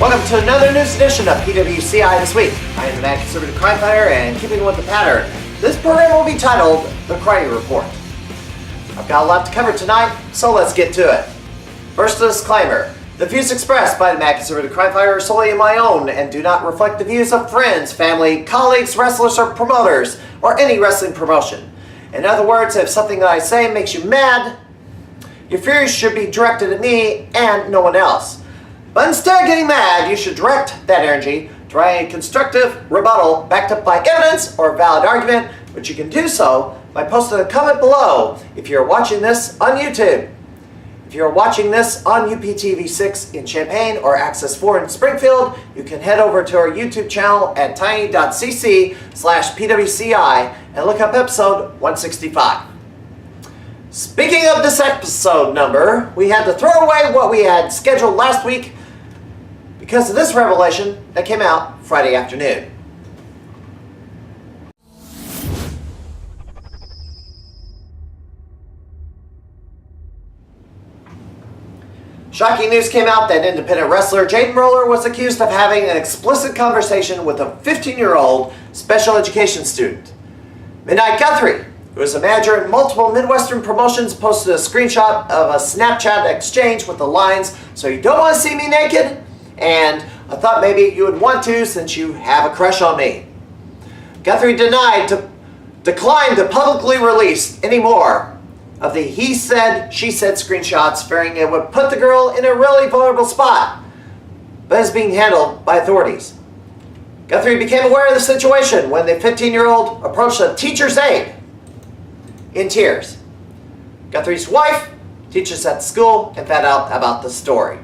Welcome to another news edition of PWCI This Week. I am the mad conservative crime fighter, and keeping with the pattern, this program will be titled The Crimey Report. I've got a lot to cover tonight, so let's get to it. First, a disclaimer. The views expressed by the mad conservative crime fighter are solely my own and do not reflect the views of friends, family, colleagues, wrestlers, or promoters, or any wrestling promotion. In other words, if something that I say makes you mad, your fury should be directed at me and no one else. But instead of getting mad, you should direct that energy to a constructive rebuttal backed up by evidence or valid argument, which you can do so by posting a comment below if you're watching this on YouTube. If you're watching this on UPTV6 in Champaign or Access 4 in Springfield, you can head over to our YouTube channel at tiny.cc/PWCI and look up episode 165. Speaking of this episode number, we had to throw away what we had scheduled last week because of this revelation that came out Friday afternoon. Shocking news came out that independent wrestler Jaden Roller was accused of having an explicit conversation with a 15-year-old special education student. Midnight Guthrie, who is a manager in multiple Midwestern promotions, posted a screenshot of a Snapchat exchange with the lines, "So you don't want to see me naked? And I thought maybe you would want to since you have a crush on me." Guthrie declined to publicly release any more of the he said, she said screenshots, fearing it would put the girl in a really vulnerable spot, but is being handled by authorities. Guthrie became aware of the situation when the 15-year-old approached a teacher's aide in tears. Guthrie's wife teaches at the school and found out about the story.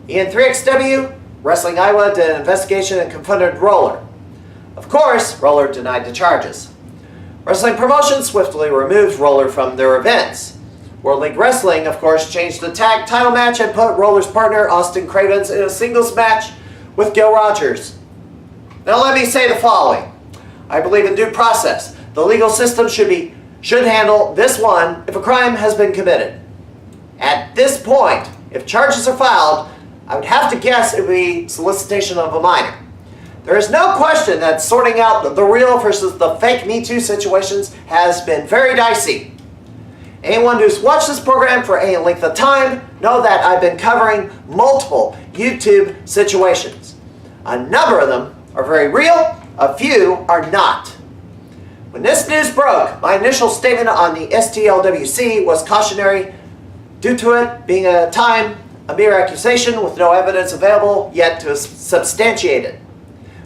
Ian 3XW, Wrestling Iowa, did an investigation and confronted Roller. Of course, Roller denied the charges. Wrestling Promotions swiftly removed Roller from their events. World League Wrestling, of course, changed the tag title match and put Roller's partner, Austin Cravens, in a singles match with Gil Rogers. Now let me say the following. I believe in due process. The legal system should handle this one if a crime has been committed. At this point, if charges are filed, I would have to guess it would be solicitation of a minor. There is no question that sorting out the real versus the fake Me Too situations has been very dicey. Anyone who's watched this program for any length of time know that I've been covering multiple YouTube situations. A number of them are very real, a few are not. When this news broke, my initial statement on the STLWC was cautionary due to it being at a time a mere accusation with no evidence available yet to substantiate it.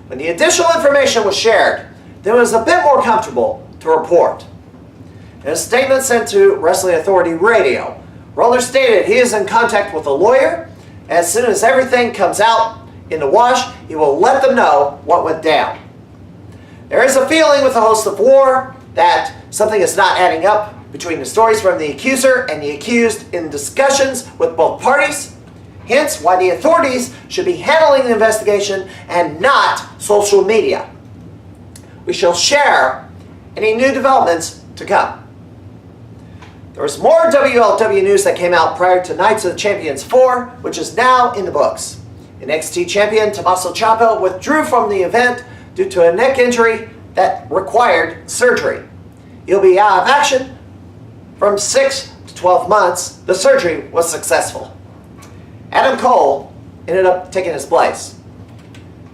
When the additional information was shared, then it was a bit more comfortable to report. In a statement sent to Wrestling Authority Radio, Roller stated he is in contact with a lawyer, and as soon as everything comes out in the wash, he will let them know what went down. There is a feeling with the host of war that something is not adding up between the stories from the accuser and the accused in discussions with both parties, hence why the authorities should be handling the investigation and not social media. We shall share any new developments to come. There was more WLW news that came out prior to Nights of the Champions 4, which is now in the books. NXT champion Tommaso Ciampa withdrew from the event due to a neck injury that required surgery. He'll be out of action from 6 to 12 months. The surgery was successful. Adam Cole ended up taking his place.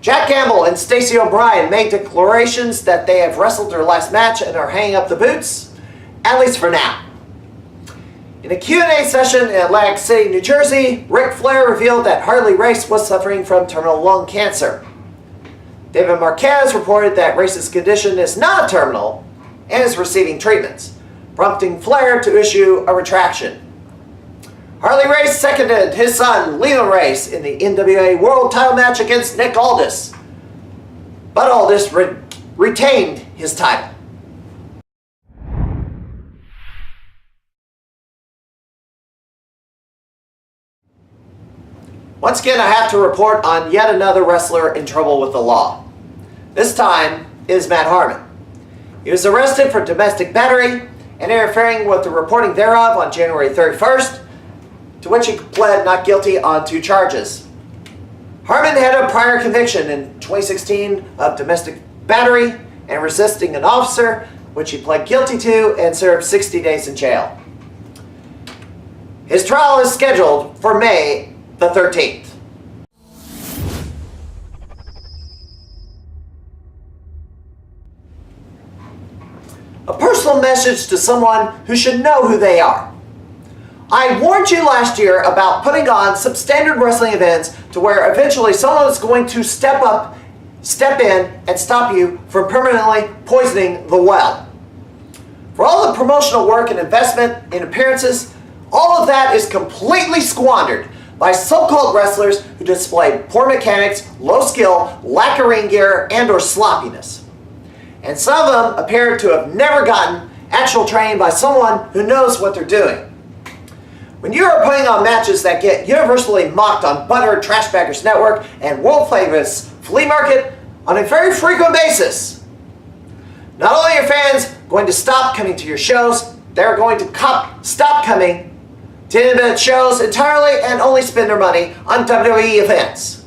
Jack Gamble and Stacey O'Brien made declarations that they have wrestled their last match and are hanging up the boots, at least for now. In a Q&A session in Atlantic City, New Jersey, Ric Flair revealed that Harley Race was suffering from terminal lung cancer. David Marquez reported that Race's condition is not terminal and is receiving treatments, prompting Flair to issue a retraction. Harley Race seconded his son, Leland Race, in the NWA World title match against Nick Aldis, but Aldis retained his title. Once again, I have to report on yet another wrestler in trouble with the law. This time is Matt Harmon. He was arrested for domestic battery and interfering with the reporting thereof on January 31st, to which he pled not guilty on 2 charges. had a prior conviction in 2016 of domestic battery and resisting an officer, which he pled guilty to and served 60 days in jail. His trial is scheduled for May the 13th. A personal message to someone who should know who they are. I warned you last year about putting on substandard wrestling events to where eventually someone is going to step in, and stop you from permanently poisoning the well. For all the promotional work and investment in appearances, all of that is completely squandered by so-called wrestlers who display poor mechanics, low skill, lack of ring gear, and/or sloppiness. And some of them appear to have never gotten actual training by someone who knows what they're doing. When you are putting on matches that get universally mocked on Butthurt Trashbaggers Network and World Famous Flea Market on a very frequent basis, not only are fans going to stop coming to your shows, they're going to stop coming to independent shows entirely and only spend their money on WWE events.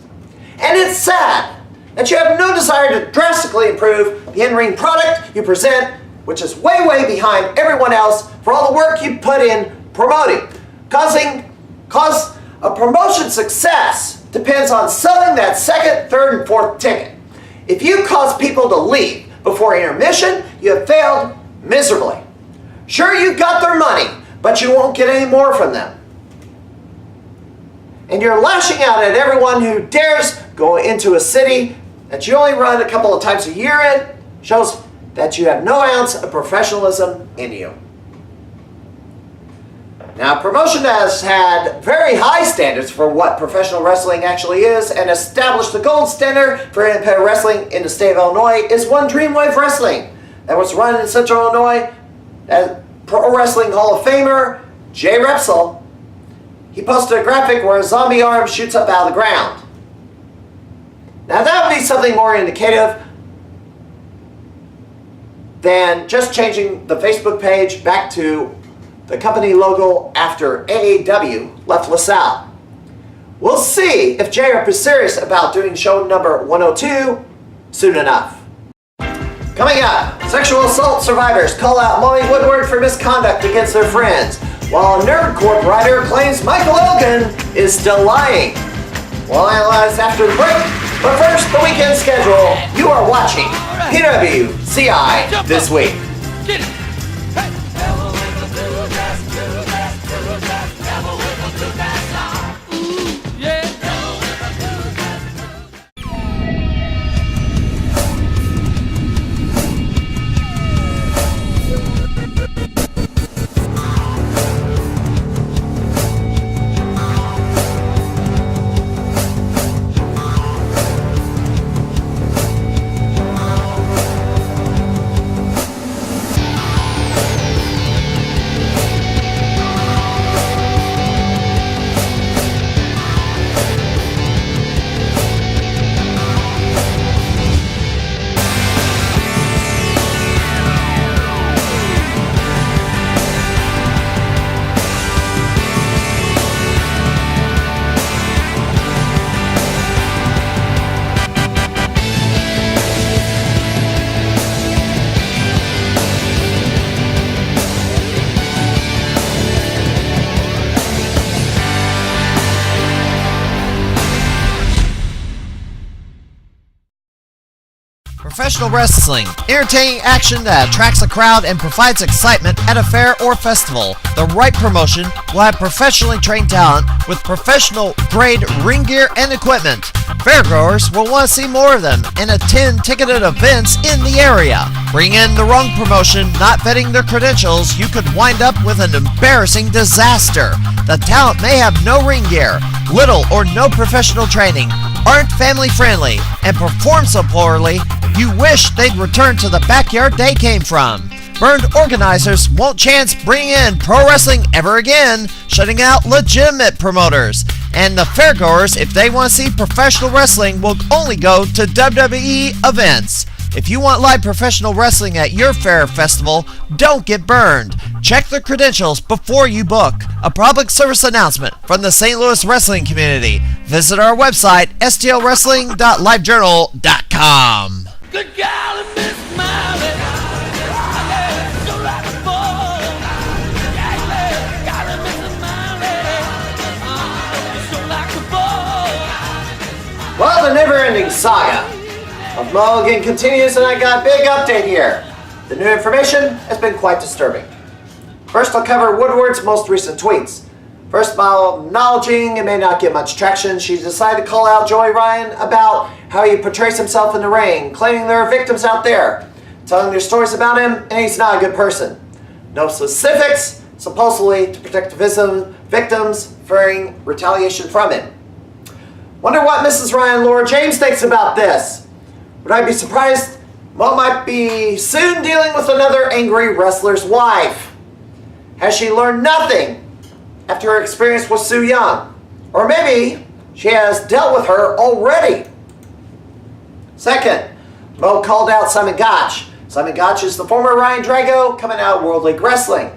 And it's sad that you have no desire to drastically improve the in-ring product you present, which is way, way behind everyone else for all the work you put in promoting. Cause a promotion success depends on selling that second, third, and fourth ticket. If you cause people to leave before intermission, you have failed miserably. Sure, you got their money, but you won't get any more from them. And you're lashing out at everyone who dares go into a city that you only run a couple of times a year in, shows that you have no ounce of professionalism in you. Now, promotion has had very high standards for what professional wrestling actually is and established the gold standard for independent wrestling in the state of Illinois is One Dreamwave Wrestling that was run in Central Illinois as Pro Wrestling Hall of Famer Jay Repsol. He posted a graphic where a zombie arm shoots up out of the ground. Now that would be something more indicative than just changing the Facebook page back to the company logo after AAW left LaSalle. We'll see if JREP is serious about doing show number 102 soon enough. Coming up, sexual assault survivors call out Molly Woodward for misconduct against their friends, while a Nerd Corp writer claims Michael Elgin is still lying. We'll analyze after the break, but first, the weekend schedule. You are watching PWCI This Week. Get it! Professional wrestling, entertaining action that attracts a crowd and provides excitement at a fair or festival. The right promotion will have professionally trained talent with professional grade ring gear and equipment. Fairgoers will want to see more of them and attend ticketed events in the area. Bring in the wrong promotion, not vetting their credentials, you could wind up with an embarrassing disaster. The talent may have no ring gear, little or no professional training, aren't family friendly, and perform so poorly you wish they'd return to the backyard they came from. Burned organizers won't chance bringing in pro wrestling ever again, shutting out legitimate promoters. And the fairgoers, if they want to see professional wrestling, will only go to WWE events. If you want live professional wrestling at your fair or festival, don't get burned. Check the credentials before you book. A public service announcement from the St. Louis wrestling community. Visit our website, stlwrestling.livejournal.com. The gal in Miss Miley, so like a ball. Yeah, gal in Miss Miley, so like a ball. Well, the never-ending saga of Elgin continues, and I got a big update here. The new information has been quite disturbing. First, I'll cover Woodward's most recent tweets. First, while acknowledging it may not get much traction, she decided to call out Joey Ryan about how he portrays himself in the ring, claiming there are victims out there, telling their stories about him, and he's not a good person. No specifics, supposedly to protect the victims, fearing retaliation from him. Wonder what Mrs. Ryan Laura James thinks about this. Would I be surprised Mo might be soon dealing with another angry wrestler's wife? Has she learned nothing after her experience with Sue Young? Or maybe she has dealt with her already. Second, Mo called out Simon Gotch. Simon Gotch is the former Ryan Drago coming out of World League Wrestling.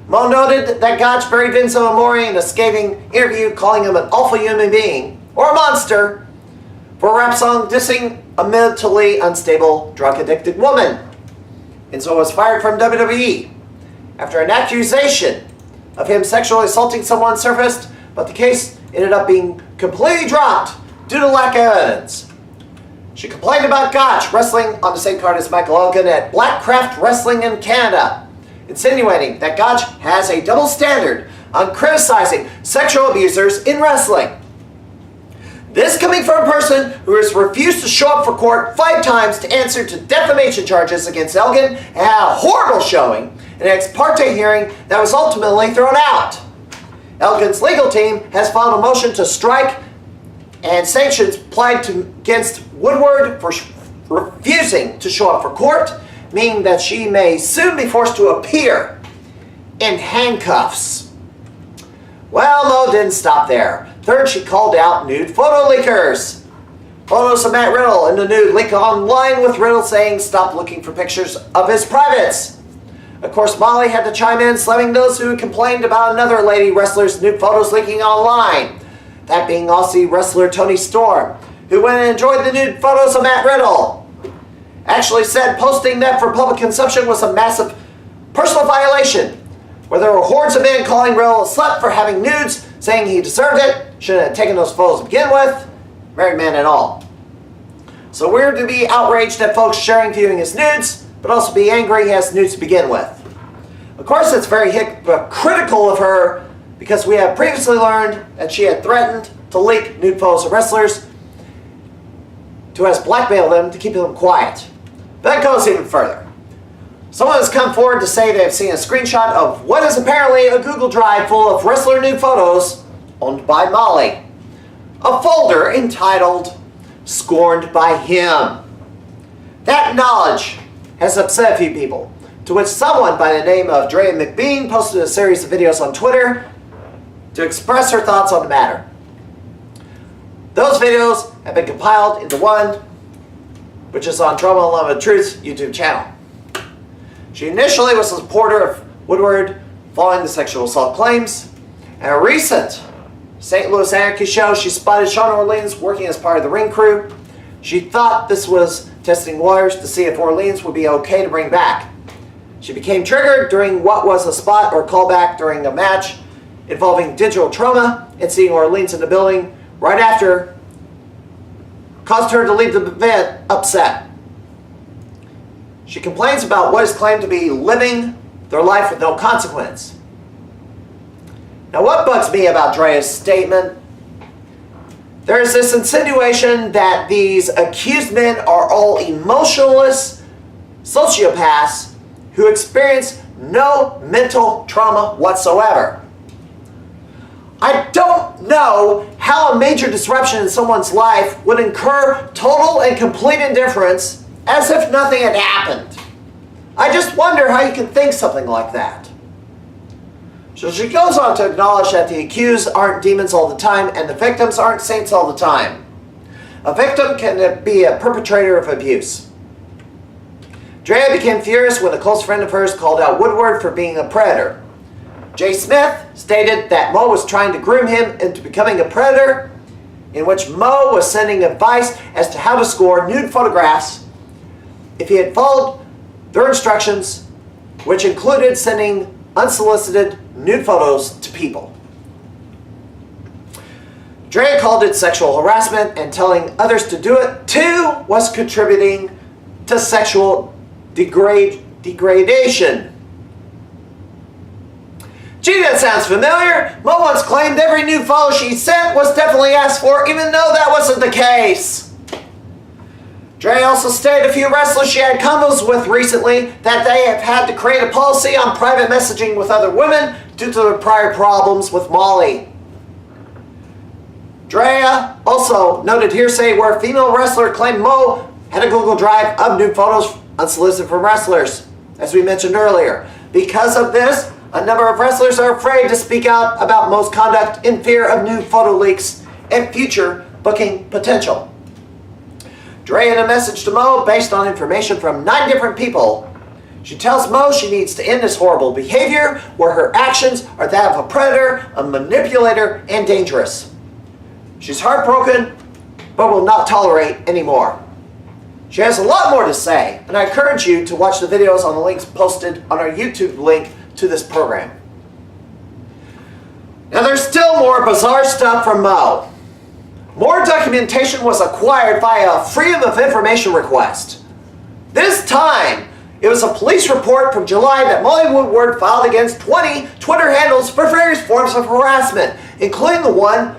Mo noted that Gotch buried Vinzo Amore in a scathing interview, calling him an awful human being, or a monster, for a rap song dissing a mentally unstable, drug-addicted woman. Enzo was fired from WWE after an accusation of him sexually assaulting someone surfaced, but the case ended up being completely dropped due to lack of evidence. She complained about Gotch wrestling on the same card as Michael Elgin at Blackcraft Wrestling in Canada, insinuating that Gotch has a double standard on criticizing sexual abusers in wrestling. This coming from a person who has refused to show up for court 5 times to answer to defamation charges against Elgin and had a horrible showing in an ex parte hearing that was ultimately thrown out. Elgin's legal team has filed a motion to strike and sanctions applied against Woodward for refusing to show up for court, meaning that she may soon be forced to appear in handcuffs. Well, Mo didn't stop there. Third, she called out nude photo leakers. Photos of Matt Riddle in the nude leak online, with Riddle saying stop looking for pictures of his privates. Of course, Molly had to chime in, slamming those who had complained about another lady wrestler's nude photos leaking online. That being Aussie wrestler Toni Storm, who went and enjoyed the nude photos of Matt Riddle. Actually said posting that for public consumption was a massive personal violation, where there were hordes of men calling Riddle a slut for having nudes, saying he deserved it, shouldn't have taken those photos to begin with, married man and all. So weird to be outraged at folks sharing viewing his nudes, but also be angry he has nudes to begin with. Of course, it's very hypocritical of her, because we have previously learned that she had threatened to leak nude photos of wrestlers, to has blackmailed them to keep them quiet. But that goes even further. Someone has come forward to say they have seen a screenshot of what is apparently a Google Drive full of wrestler nude photos owned by Molly. A folder entitled Scorned by Him. That knowledge has upset a few people, to which someone by the name of Drea McBean posted a series of videos on Twitter to express her thoughts on the matter. Those videos have been compiled into one, which is on Trauma and Love and Truth's YouTube channel. She initially was a supporter of Woodward following the sexual assault claims. At a recent St. Louis Anarchy show, she spotted Sean Orleans working as part of the ring crew. She thought this was testing waters to see if Orleans would be okay to bring back. She became triggered during what was a spot or callback during a match involving digital trauma, and seeing Orleans in the building right after caused her to leave the event upset. She complains about what is claimed to be living their life with no consequence. Now, what bugs me about Drea's statement? There's this insinuation that these accused men are all emotionless sociopaths who experience no mental trauma whatsoever. I don't know how a major disruption in someone's life would incur total and complete indifference as if nothing had happened. I just wonder how you can think something like that. So she goes on to acknowledge that the accused aren't demons all the time and the victims aren't saints all the time. A victim can be a perpetrator of abuse. Drea became furious when a close friend of hers called out Woodward for being a predator. Jay Smith stated that Mo was trying to groom him into becoming a predator, in which Mo was sending advice as to how to score nude photographs if he had followed their instructions, which included sending unsolicited nude photos to people. Drea called it sexual harassment, and telling others to do it too was contributing to sexual degradation. Gee, that sounds familiar. Mo once claimed every nude photo she sent was definitely asked for, even though that wasn't the case. Dre also stated a few wrestlers she had combos with recently that they have had to create a policy on private messaging with other women due to their prior problems with Molly. Drea also noted hearsay where a female wrestler claimed Mo had a Google Drive of nude photos unsolicited from wrestlers, as we mentioned earlier. Because of this, a number of wrestlers are afraid to speak out about Mo's conduct in fear of nude photo leaks and future booking potential. Dre, in a message to Mo based on information from 9 different people, she tells Mo she needs to end this horrible behavior where her actions are that of a predator, a manipulator, and dangerous. She's heartbroken, but will not tolerate anymore. She has a lot more to say, and I encourage you to watch the videos on the links posted on our YouTube link to this program. Now there's still more bizarre stuff from Mo. More documentation was acquired via a Freedom of Information request. This time, it was a police report from July that Molly Woodward filed against 20 Twitter handles for various forms of harassment, including one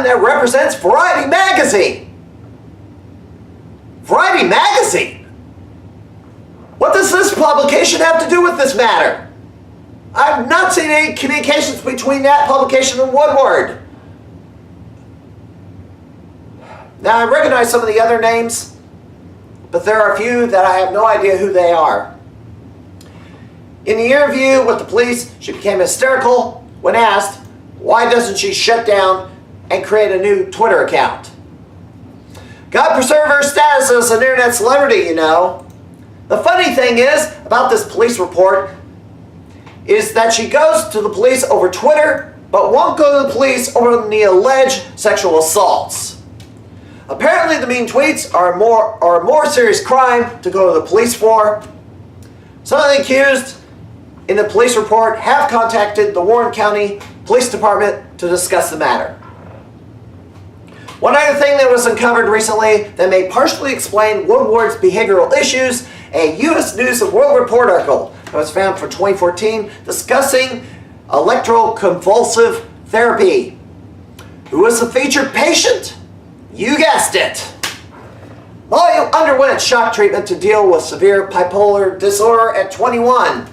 that represents Variety Magazine. Variety Magazine? What does this publication have to do with this matter? I've not seen any communications between that publication and Woodward. Now, I recognize some of the other names, but there are a few that I have no idea who they are. In the interview with the police, she became hysterical when asked, why doesn't she shut down and create a new Twitter account? God preserve her status as an internet celebrity, you know. The funny thing is, about this police report, is that she goes to the police over Twitter, but won't go to the police over the alleged sexual assaults. Apparently the mean tweets are a more serious crime to go to the police for. Some of the accused in the police report have contacted the Warren County Police Department to discuss the matter. One other thing that was uncovered recently that may partially explain Woodward's behavioral issues, a U.S. News and World Report article that was found for 2014 discussing electroconvulsive therapy. Who was the featured patient? You guessed it. Molly underwent shock treatment to deal with severe bipolar disorder at 21.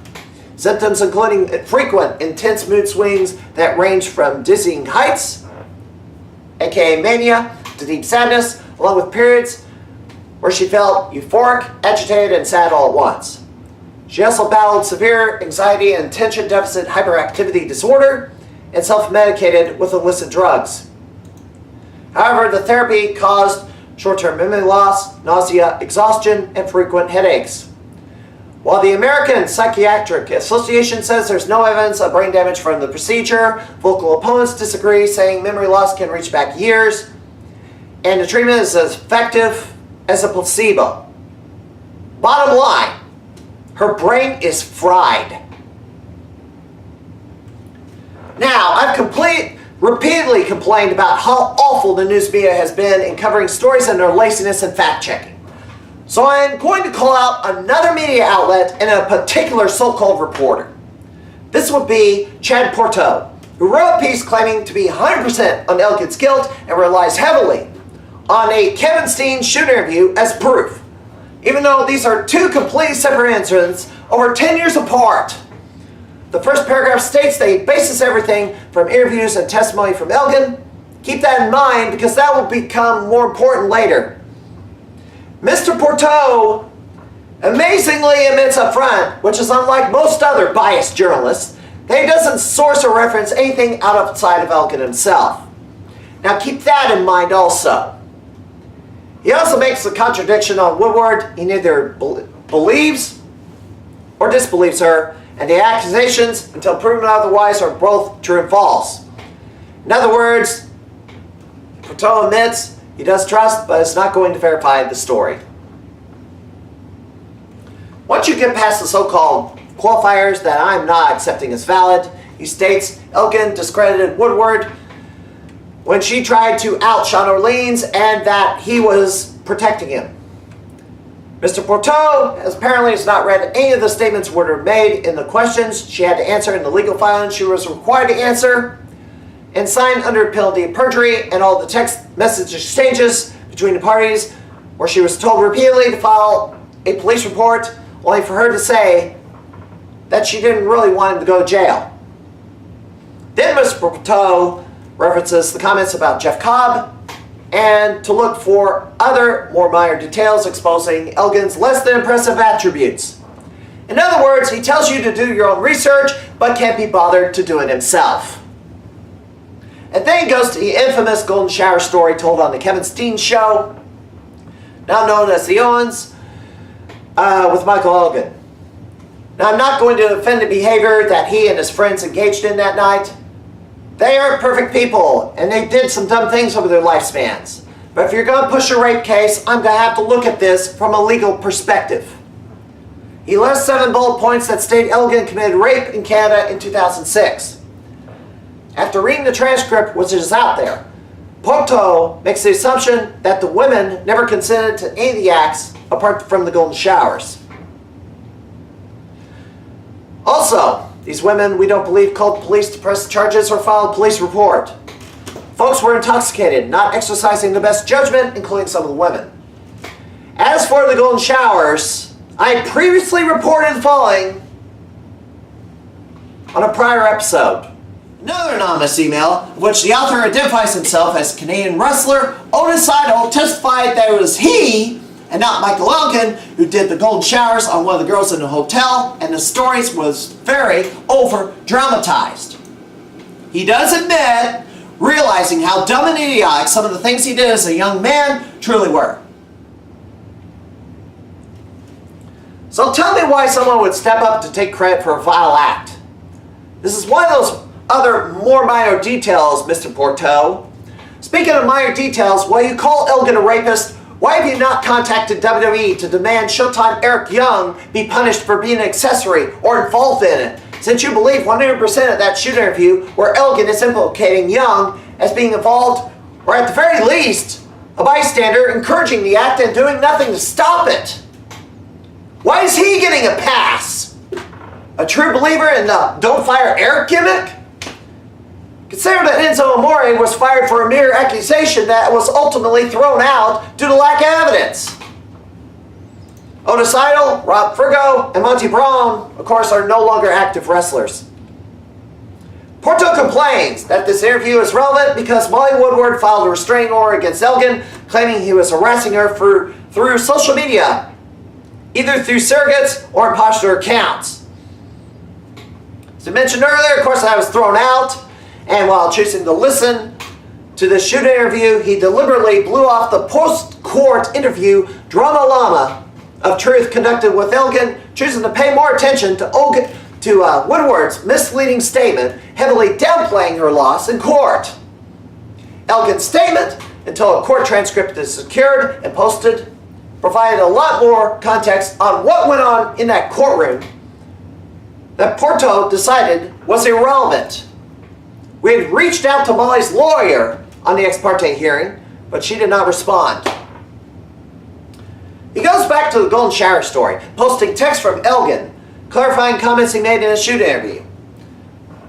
Symptoms including frequent, intense mood swings that range from dizzying heights, aka mania, to deep sadness, along with periods where she felt euphoric, agitated, and sad all at once. She also battled severe anxiety and attention deficit hyperactivity disorder and self-medicated with illicit drugs. However, the therapy caused short-term memory loss, nausea, exhaustion, and frequent headaches. While the American Psychiatric Association says there's no evidence of brain damage from the procedure, vocal opponents disagree, saying memory loss can reach back years, and the treatment is as effective as a placebo. Bottom line, her brain is fried. Now, I've repeatedly complained about how awful the news media has been in covering stories and their laziness and fact-checking. So I am going to call out another media outlet and a particular so-called reporter. This would be Chad Porto, who wrote a piece claiming to be 100% on Elgin's guilt and relies heavily on a Kevin Steen shoot interview as proof, even though these are 2 completely separate incidents over 10 years apart. The first paragraph states that he bases everything from interviews and testimony from Elgin. Keep that in mind because that will become more important later. Mr. Porto amazingly admits up front, which is unlike most other biased journalists, that he doesn't source or reference anything outside of Elgin himself. Now keep that in mind also. He also makes a contradiction on Woodward. He neither believes or disbelieves her, and the accusations, until proven otherwise, are both true and false. In other words, Porto admits he does trust, but is not going to verify the story. Once you get past the so-called qualifiers that I'm not accepting as valid, he states Elgin discredited Woodward when she tried to out Sean Orleans and that he was protecting him. Mr. Porto apparently has not read any of the statements Woodward made in the questions she had to answer in the legal filing she was required to answer, and signed under penalty of perjury, and all the text message exchanges between the parties where she was told repeatedly to file a police report, only for her to say that she didn't really want him to go to jail. Then Mr. Porto references the comments about Jeff Cobb and to look for other more minor details exposing Elgin's less than impressive attributes. In other words, he tells you to do your own research but can't be bothered to do it himself. And then he goes to the infamous golden shower story told on the Kevin Steen show, now known as the Owens, with Michael Elgin. Now, I'm not going to defend the behavior that he and his friends engaged in that night. They aren't perfect people, and they did some dumb things over their lifespans. But if you're going to push a rape case, I'm going to have to look at this from a legal perspective. He lists 7 bullet points that state Elgin committed rape in Canada in 2006. After reading the transcript, which is out there, Porto makes the assumption that the women never consented to any of the acts apart from the golden showers. Also, these women, we don't believe, called police to press charges or filed a police report. Folks were intoxicated, not exercising the best judgment, including some of the women. As for the golden showers, I previously reported the following on a prior episode. Another anonymous email, in which the author identifies himself as Canadian wrestler Otis Idol, testified that it was he and not Michael Elgin who did the golden showers on one of the girls in the hotel, and the stories was very over-dramatized. He does admit realizing how dumb and idiotic some of the things he did as a young man truly were. So tell me why someone would step up to take credit for a vile act. This is one of those other more minor details, Mr. Porto. Speaking of minor details, while you call Elgin a rapist, why have you not contacted WWE to demand Showtime Eric Young be punished for being an accessory or involved in it, since you believe 100% of that shoot interview where Elgin is implicating Young as being involved, or at the very least, a bystander encouraging the act and doing nothing to stop it? Why is he getting a pass? A true believer in the don't fire Eric gimmick? Consider that Enzo Amore was fired for a mere accusation that was ultimately thrown out due to lack of evidence. Otis Idol, Rob Frigo, and Monty Braun, of course, are no longer active wrestlers. Porto complains that this interview is relevant because Molly Woodward filed a restraining order against Elgin, claiming he was harassing her through social media, either through surrogates or imposter accounts. As I mentioned earlier, of course, I was thrown out. And while choosing to listen to the shoot interview, he deliberately blew off the post-court interview drama llama of truth conducted with Elgin, choosing to pay more attention to Woodward's misleading statement, heavily downplaying her loss in court. Elgin's statement, until a court transcript is secured and posted, provided a lot more context on what went on in that courtroom that Porto decided was irrelevant. We had reached out to Molly's lawyer on the ex parte hearing, but she did not respond. He goes back to the golden shower story, posting text from Elgin, clarifying comments he made in a shoot interview.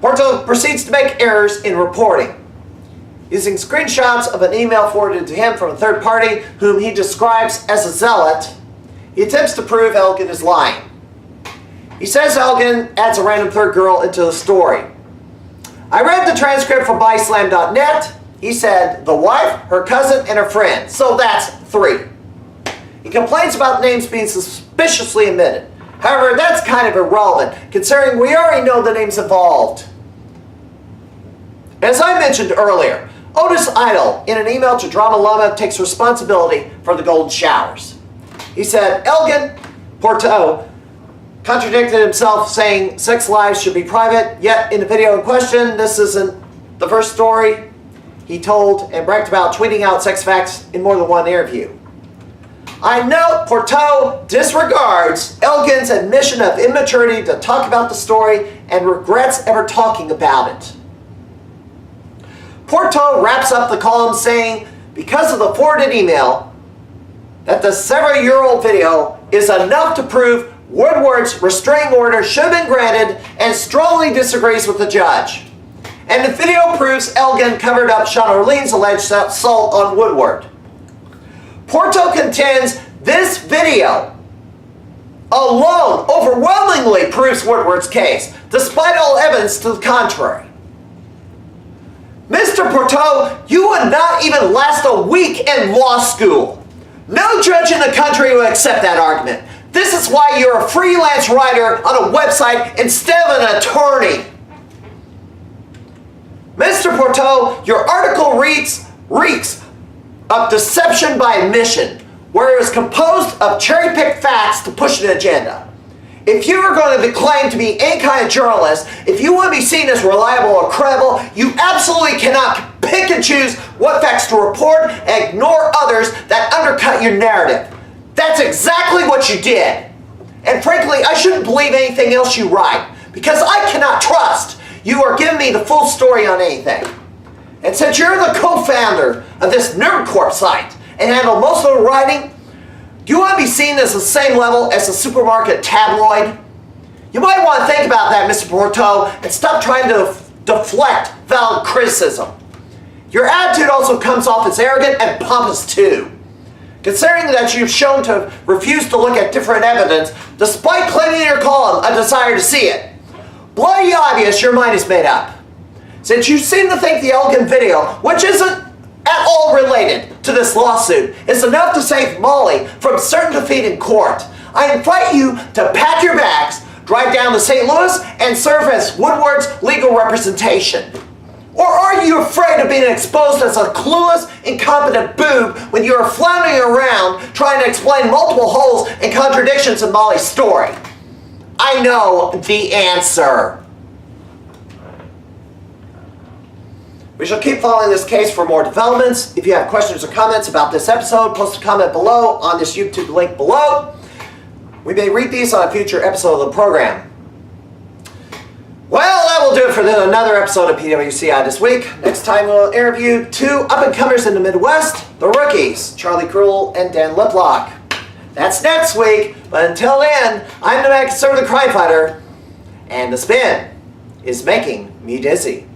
Porto proceeds to make errors in reporting, using screenshots of an email forwarded to him from a third party whom he describes as a zealot. He attempts to prove Elgin is lying. He says Elgin adds a random third girl into the story. I read the transcript from byslam.net. He said the wife, her cousin, and her friend. So that's 3. He complains about names being suspiciously omitted. However, that's kind of irrelevant, considering we already know the names involved. As I mentioned earlier, Otis Idle, in an email to Drama Llama, takes responsibility for the golden showers. He said, Elgin Porto contradicted himself, saying sex lives should be private, yet in the video in question, this isn't the first story he told and bragged about tweeting out sex facts in more than one interview. I note Porto disregards Elgin's admission of immaturity to talk about the story and regrets ever talking about it. Porto wraps up the column saying, because of the forwarded email, that the several-year-old video is enough to prove Woodward's restraining order should have been granted and strongly disagrees with the judge. And the video proves Elgin covered up Sean Orlean's alleged assault on Woodward. Porto contends this video alone overwhelmingly proves Woodward's case, despite all evidence to the contrary. Mr. Porto, you would not even last a week in law school. No judge in the country would accept that argument. This is why you're a freelance writer on a website instead of an attorney. Mr. Porto, your article reeks of deception by omission, where it was composed of cherry-picked facts to push an agenda. If you are going to be claimed to be any kind of journalist, if you want to be seen as reliable or credible, you absolutely cannot pick and choose what facts to report and ignore others that undercut your narrative. That's exactly what you did. And frankly, I shouldn't believe anything else you write, because I cannot trust you are giving me the full story on anything. And since you're the co-founder of this Nerd Corp site and handle most of the writing, do you want to be seen as the same level as the supermarket tabloid? You might want to think about that, Mr. Porto, and stop trying to deflect valid criticism. Your attitude also comes off as arrogant and pompous too. Considering that you've shown to refuse to look at different evidence, despite claiming in your column a desire to see it. Bloody obvious your mind is made up. Since you seem to think the Elgin video, which isn't at all related to this lawsuit, is enough to save Molly from certain defeat in court, I invite you to pack your bags, drive down to St. Louis, and serve as Woodward's legal representation. Or are you afraid of being exposed as a clueless, incompetent boob when you are floundering around trying to explain multiple holes and contradictions in Molly's story? I know the answer. We shall keep following this case for more developments. If you have questions or comments about this episode, post a comment below on this YouTube link below. We may read these on a future episode of the program. Well, that will do it for another episode of PWCI this week. Next time we'll interview two up-and-comers in the Midwest, the rookies, Charlie Krull and Dan Liplock. That's next week, but until then, I'm the conservative crime fighter, and the spin is making me dizzy.